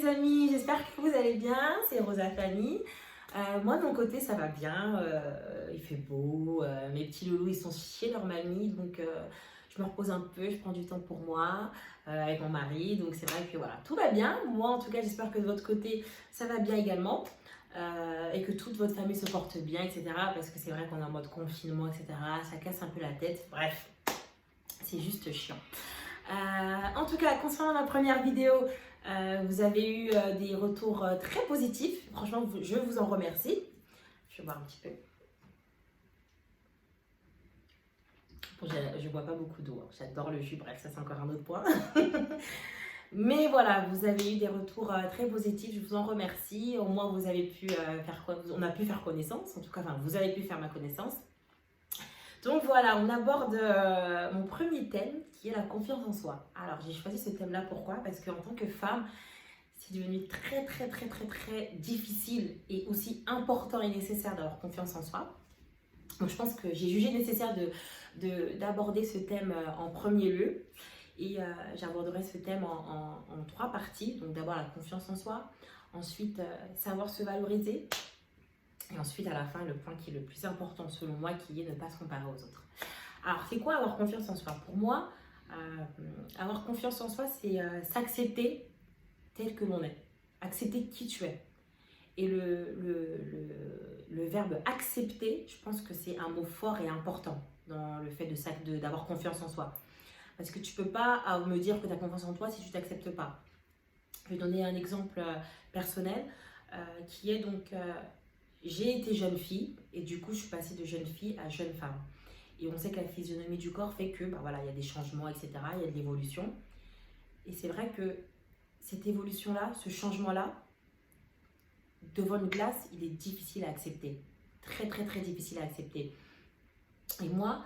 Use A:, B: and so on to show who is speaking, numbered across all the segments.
A: les amis, j'espère que vous allez bien, c'est Rosa Fanny. Moi de mon côté ça va bien, il fait beau, mes petits loulous ils sont chez leur mamie donc je me repose un peu, je prends du temps pour moi avec mon mari, donc c'est vrai que voilà, tout va bien. Moi en tout cas j'espère que de votre côté ça va bien également et que toute votre famille se porte bien, etc. Parce que c'est vrai qu'on est en mode confinement, etc. Ça casse un peu la tête, bref, c'est juste chiant. En tout cas, concernant ma première vidéo, vous avez eu des retours très positifs. Franchement, je vous en remercie. Je vais boire un petit peu. Bon, je ne bois pas beaucoup d'eau. Hein. J'adore le jus, bref, ça c'est encore un autre point. Mais voilà, vous avez eu des retours très positifs. Je vous en remercie. Au moins, vous avez pu faire quoi? On a pu faire connaissance. En tout cas, enfin, vous avez pu faire ma connaissance. Donc voilà, on aborde mon premier thème qui est la confiance en soi. Alors j'ai choisi ce thème-là pourquoi? Parce qu'en tant que femme, c'est devenu très difficile et aussi important et nécessaire d'avoir confiance en soi. Donc je pense que j'ai jugé nécessaire d'aborder ce thème en premier lieu. Et j'aborderai ce thème en trois parties. Donc d'abord la confiance en soi, ensuite savoir se valoriser. Et ensuite, à la fin, le point qui est le plus important selon moi, qui est ne pas se comparer aux autres. Alors, c'est quoi avoir confiance en soi? Pour moi, avoir confiance en soi, c'est s'accepter tel que l'on est. Accepter qui tu es. Et le verbe accepter, je pense que c'est un mot fort et important dans le fait d'avoir confiance en soi. Parce que tu ne peux pas me dire que tu as confiance en toi si tu ne t'acceptes pas. Je vais donner un exemple personnel qui est donc... j'ai été jeune fille et du coup je suis passée de jeune fille à jeune femme. Et on sait que la physionomie du corps fait que voilà, il y a des changements, etc. Il y a de l'évolution. Et c'est vrai que cette évolution-là, ce changement-là, devant une glace, il est difficile à accepter. Très difficile à accepter. Et moi,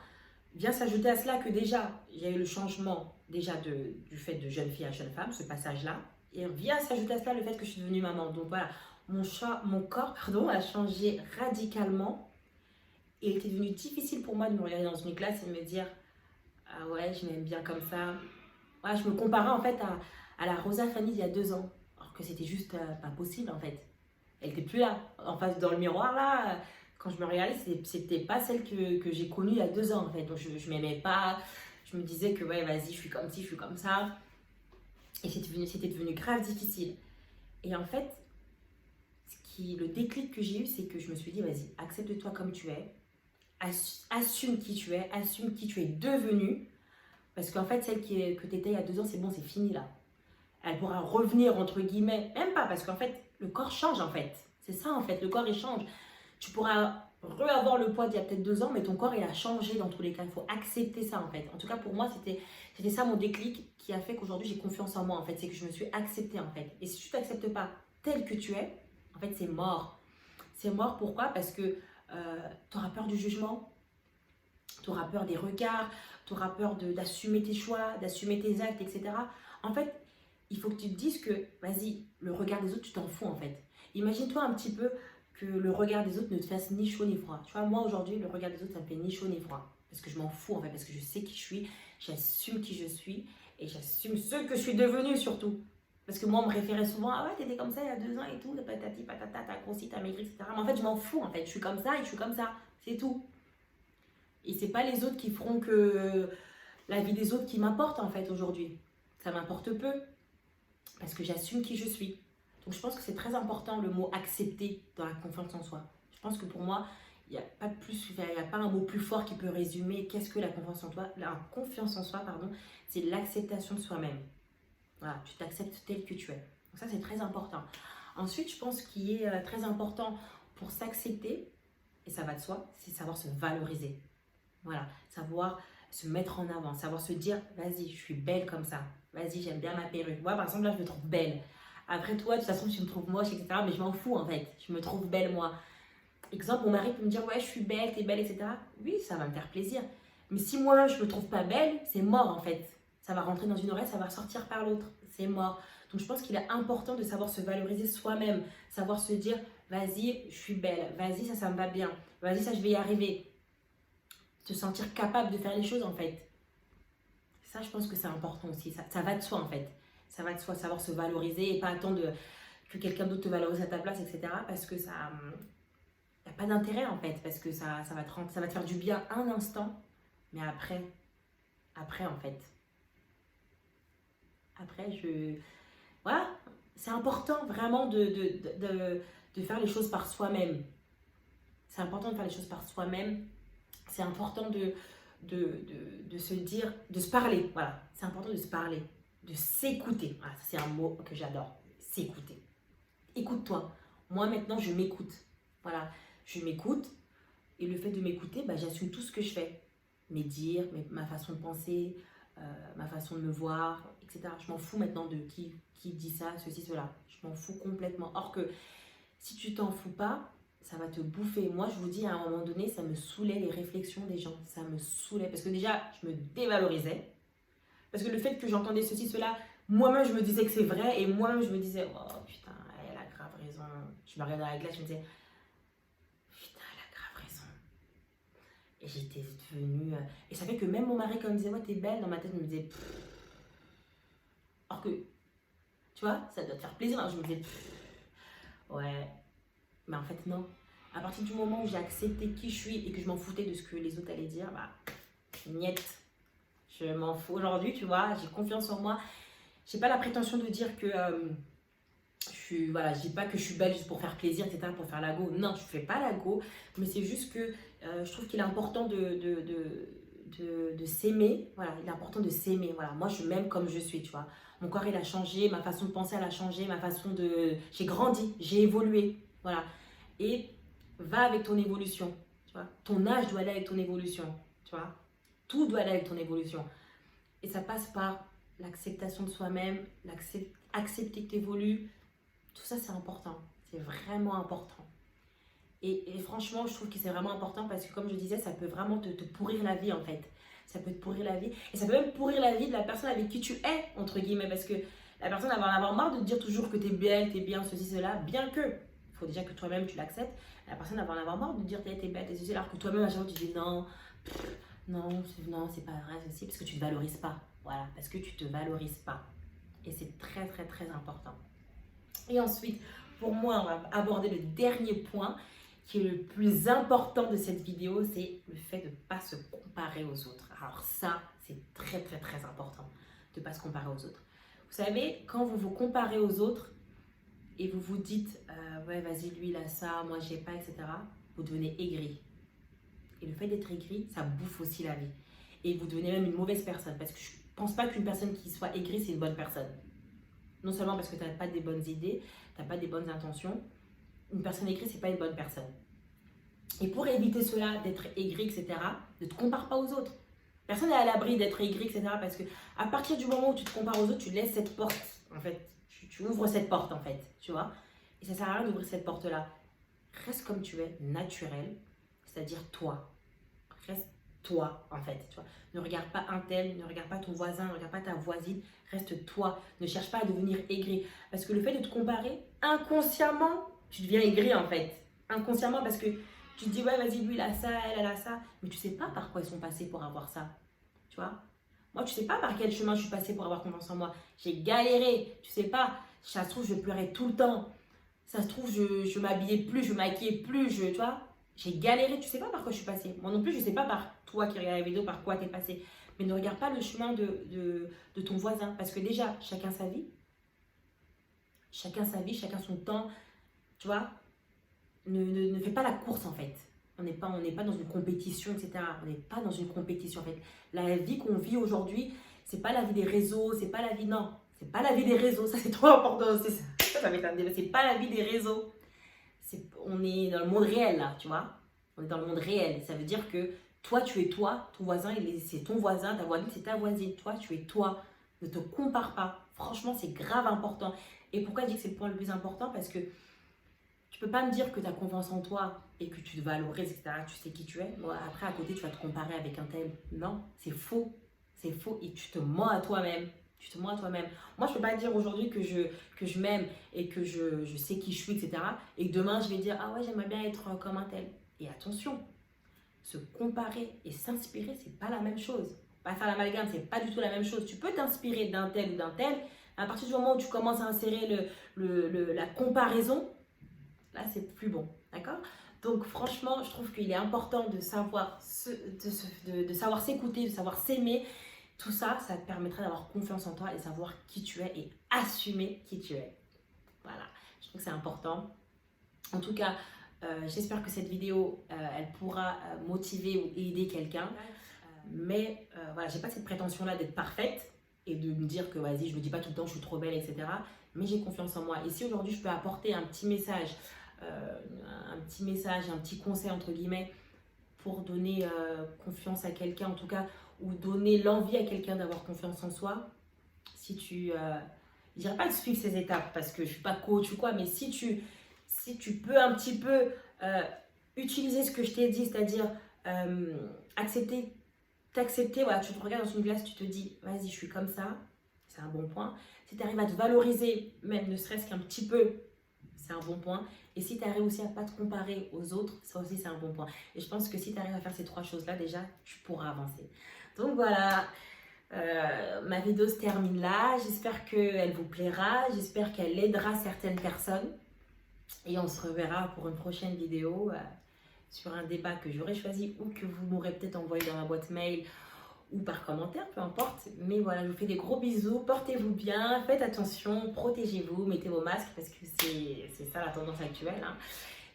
A: vient s'ajouter à cela que déjà, il y a eu le changement déjà du fait de jeune fille à jeune femme, ce passage-là. Et vient s'ajouter à cela le fait que je suis devenue maman. Donc voilà, mon corps a changé radicalement et il était devenu difficile pour moi de me regarder dans une classe et de me dire ah ouais, je m'aime bien comme ça. Ouais, je me comparais en fait à la Rosa Fanny il y a 2 ans, alors que c'était juste pas possible en fait. Elle n'était plus là, en face dans le miroir là. Quand je me regardais, c'était pas celle que j'ai connue il y a 2 ans en fait. Donc je m'aimais pas, je me disais que ouais, vas-y, je suis comme ci, je suis comme ça. Et c'était devenu grave difficile. Et en fait, le déclic que j'ai eu, c'est que je me suis dit, vas-y, accepte-toi comme tu es, assume qui tu es, assume qui tu es devenu, parce qu'en fait, celle que tu étais il y a 2 ans, c'est bon, c'est fini là. Elle pourra revenir, entre guillemets, même pas, parce qu'en fait, le corps change en fait. C'est ça en fait, le corps il change. Tu pourras re-avoir le poids d'il y a peut-être 2 ans, mais ton corps il a changé dans tous les cas. Il faut accepter ça en fait. En tout cas, pour moi, c'était ça mon déclic qui a fait qu'aujourd'hui j'ai confiance en moi en fait. C'est que je me suis acceptée en fait. Et si tu ne t'acceptes pas tel que tu es, en fait, c'est mort. C'est mort, pourquoi? Parce que tu auras peur du jugement, tu auras peur des regards, tu auras peur d'assumer tes choix, d'assumer tes actes, etc. En fait, il faut que tu te dises que, vas-y, le regard des autres, tu t'en fous en fait. Imagine-toi un petit peu que le regard des autres ne te fasse ni chaud ni froid. Tu vois, moi aujourd'hui, le regard des autres, ça me fait ni chaud ni froid. Parce que je m'en fous en fait, parce que je sais qui je suis, j'assume qui je suis et j'assume ce que je suis devenue surtout. Parce que moi, on me référait souvent, ah ouais, t'étais comme ça il y a 2 ans et tout, patati patata, t'as grossi, t'as maigri, etc. Mais en fait, je m'en fous en fait, je suis comme ça et je suis comme ça, c'est tout. Et c'est pas les autres qui feront que la vie des autres qui m'importe en fait aujourd'hui. Ça m'importe peu, parce que j'assume qui je suis. Donc je pense que c'est très important le mot accepter dans la confiance en soi. Je pense que pour moi, il n'y a pas de plus, il n'y a pas un mot plus fort qui peut résumer qu'est-ce que la confiance en toi. La confiance en soi, pardon, c'est l'acceptation de soi-même. Voilà, tu t'acceptes tel que tu es. Donc ça, c'est très important. Ensuite, je pense qu'il est très important pour s'accepter, et ça va de soi, c'est savoir se valoriser. Voilà, savoir se mettre en avant, savoir se dire, vas-y, je suis belle comme ça. Vas-y, j'aime bien ma perruque. Moi, par exemple, là, je me trouve belle. Après, toi, de toute façon, tu me trouves moche, etc. Mais je m'en fous, en fait. Je me trouve belle, moi. Exemple, mon mari peut me dire, ouais, je suis belle, t'es belle, etc. Oui, ça va me faire plaisir. Mais si moi, je me trouve pas belle, c'est mort, en fait. Ça va rentrer dans une oreille, ça va ressortir par l'autre. C'est mort. Donc, je pense qu'il est important de savoir se valoriser soi-même. Savoir se dire, vas-y, je suis belle. Vas-y, ça me va bien. Vas-y, ça, je vais y arriver. Se sentir capable de faire les choses, en fait. Ça, je pense que c'est important aussi. Ça va de soi, en fait. Ça va de soi, savoir se valoriser et pas attendre que quelqu'un d'autre te valorise à ta place, etc. Parce que ça n'a pas d'intérêt en fait, parce que ça va ça va te faire du bien un instant, mais après en fait, voilà, c'est important vraiment de faire les choses par soi-même. C'est important de faire les choses par soi-même. C'est important de se dire, de se parler. Voilà, c'est important de se parler, de s'écouter. Voilà, c'est un mot que j'adore, s'écouter. Écoute-toi. Moi maintenant, je m'écoute. Voilà, je m'écoute. Et le fait de m'écouter, bah, j'assume tout ce que je fais. Mes dires, ma façon de penser, ma façon de me voir, etc. Je m'en fous maintenant de qui dit ça, ceci, cela. Je m'en fous complètement. Or que si tu t'en fous pas, ça va te bouffer. Moi, je vous dis, à un moment donné, ça me saoulait les réflexions des gens. Ça me saoulait. Parce que déjà, je me dévalorisais. Parce que le fait que j'entendais ceci, cela, moi-même, je me disais que c'est vrai. Et moi-même, je me disais, oh putain, elle a grave raison. Je me regardais dans la glace, je me disais, putain, elle a grave raison. Et j'étais devenue... Et ça fait que même mon mari, quand il me disait, ouais, t'es belle, dans ma tête, je me disais... Pff. Alors que, tu vois, ça doit te faire plaisir. Je me disais, ouais. Mais en fait, non. À partir du moment où j'ai accepté qui je suis et que je m'en foutais de ce que les autres allaient dire, bah, niet. Je m'en fous. Aujourd'hui, tu vois, j'ai confiance en moi. J'ai pas la prétention de dire que... je dis pas que je suis belle juste pour faire plaisir, etc., pour faire la go. Non, je fais pas la go, mais c'est juste que je trouve qu'il est important de s'aimer. Voilà, il est important de s'aimer. Voilà, moi, je m'aime comme je suis, tu vois. Mon corps, il a changé, ma façon de penser, elle a changé, ma façon de... J'ai grandi, j'ai évolué, voilà. Et va avec ton évolution, tu vois. Ton âge doit aller avec ton évolution, tu vois. Tout doit aller avec ton évolution. Et ça passe par l'acceptation de soi-même, accepter que tu évolues. Tout ça, c'est important. C'est vraiment important. Et franchement, je trouve que c'est vraiment important parce que, comme je disais, ça peut vraiment te pourrir la vie, en fait. Ça peut te pourrir la vie. Et ça peut même pourrir la vie de la personne avec qui tu es, entre guillemets. Parce que la personne va en avoir marre de te dire toujours que tu es belle, tu es bien, ceci, cela. Bien que, il faut déjà que toi-même, tu l'acceptes. La personne va en avoir marre de te dire t'es belle, t'es ceci, alors que toi-même, à chaque fois, tu dis non, non, c'est pas vrai, ceci. Parce que tu ne te valorises pas. Voilà, parce que tu ne te valorises pas. Et c'est très, très, très important. Et ensuite, pour moi, on va aborder le dernier point qui est le plus important de cette vidéo, c'est le fait de ne pas se comparer aux autres. Alors ça, c'est très, très, très important de ne pas se comparer aux autres. Vous savez, quand vous vous comparez aux autres et vous vous dites ouais, vas-y, lui, il a ça, moi, j'ai pas, etc., vous devenez aigri. Et le fait d'être aigri, ça bouffe aussi la vie. Et vous devenez même une mauvaise personne. Parce que je ne pense pas qu'une personne qui soit aigrie, c'est une bonne personne. Non seulement parce que tu n'as pas des bonnes idées, tu n'as pas des bonnes intentions. Une personne aigrie, ce n'est pas une bonne personne. Et pour éviter cela, d'être aigri, etc., ne te compare pas aux autres. Personne n'est à l'abri d'être aigri, etc., parce que à partir du moment où tu te compares aux autres, tu laisses cette porte, en fait. Tu ouvres cette porte, en fait, tu vois. Et ça ne sert à rien d'ouvrir cette porte-là. Reste comme tu es, naturel, c'est-à-dire toi. Reste toi, en fait, tu vois. Ne regarde pas un tel, ne regarde pas ton voisin, ne regarde pas ta voisine. Reste toi. Ne cherche pas à devenir aigri. Parce que le fait de te comparer, inconsciemment, tu deviens aigri, en fait. Inconsciemment, parce que tu te dis, ouais, vas-y, lui, il a ça, elle a ça. Mais tu sais pas par quoi ils sont passés pour avoir ça. Tu vois. Moi, tu sais pas par quel chemin je suis passée pour avoir confiance en moi. J'ai galéré. Tu sais pas. Ça se trouve, je pleurais tout le temps. Ça se trouve, je m'habillais plus, je maquillais plus, tu vois. J'ai galéré, tu sais pas par quoi je suis passée. Moi non plus, je sais pas par toi qui regarde la vidéo, par quoi tu es passé. Mais ne regarde pas le chemin de ton voisin. Parce que déjà, chacun sa vie. Chacun sa vie, chacun son temps. Tu vois, ne fais pas la course en fait. On n'est pas dans une compétition, etc. On n'est pas dans une compétition en fait. La vie qu'on vit aujourd'hui, c'est pas la vie des réseaux, c'est pas la vie... Non, c'est pas la vie des réseaux. Ça, c'est trop important. Ça m'étonne. C'est pas la vie des réseaux. On est dans le monde réel là, tu vois. On est dans le monde réel. Ça veut dire que toi, tu es toi, ton voisin, c'est ton voisin, ta voisine, c'est ta voisine. Toi, tu es toi. Ne te compare pas. Franchement, c'est grave important. Et pourquoi je dis que c'est le point le plus important? Parce que tu peux pas me dire que tu as confiance en toi et que tu te valorises, etc. Tu sais qui tu es. Bon, après, à côté, tu vas te comparer avec un tel. Non, c'est faux. C'est faux et tu te mens à toi-même. Tu te mens à toi-même. Moi, je ne peux pas dire aujourd'hui que je m'aime et que je sais qui je suis, etc. Et que demain, je vais dire, ah ouais, j'aimerais bien être comme un tel. Et attention, se comparer et s'inspirer, c'est pas la même chose. Pas faire l'amalgame, c'est pas du tout la même chose. Tu peux t'inspirer d'un tel ou d'un tel, À partir du moment où tu commences à insérer la comparaison, là, c'est plus bon. D'accord? Donc, franchement, je trouve qu'il est important de savoir de savoir s'écouter, de savoir s'aimer. Tout ça, ça te permettra d'avoir confiance en toi et savoir qui tu es et assumer qui tu es. Voilà, je trouve que c'est important. En tout cas, j'espère que cette vidéo, elle pourra motiver ou aider quelqu'un. Mais voilà, j'ai pas cette prétention-là d'être parfaite et de me dire que vas-y, je me dis pas tout le temps je suis trop belle, etc. Mais j'ai confiance en moi. Et si aujourd'hui je peux apporter un petit message, un petit conseil entre guillemets pour donner confiance à quelqu'un, en tout cas, ou donner l'envie à quelqu'un d'avoir confiance en soi, si tu, je dirais pas de suivre ces étapes parce que je suis pas coach ou quoi, mais si tu peux un petit peu utiliser ce que je t'ai dit, c'est-à-dire t'accepter, voilà, tu te regardes dans une glace, tu te dis, vas-y, je suis comme ça, c'est un bon point. Si tu arrives à te valoriser, même ne serait-ce qu'un petit peu, c'est un bon point. Et si tu arrives aussi à ne pas te comparer aux autres, ça aussi c'est un bon point. Et je pense que si tu arrives à faire ces 3 choses-là, déjà, tu pourras avancer. Donc voilà, ma vidéo se termine là. J'espère qu'elle vous plaira, j'espère qu'elle aidera certaines personnes. Et on se reverra pour une prochaine vidéo sur un débat que j'aurais choisi ou que vous m'aurez peut-être envoyé dans ma boîte mail ou par commentaire, peu importe. Mais voilà, je vous fais des gros bisous, portez-vous bien, faites attention, protégez-vous, mettez vos masques parce que c'est ça la tendance actuelle. Hein.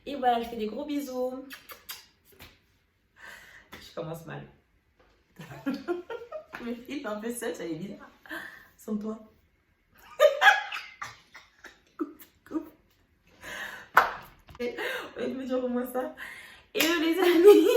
A: Et voilà, je fais des gros bisous. Je commence mal. Je me filme un peu seule, ça est bizarre. Sans toi. Coupe. On va me dire au moins ça. Et les amis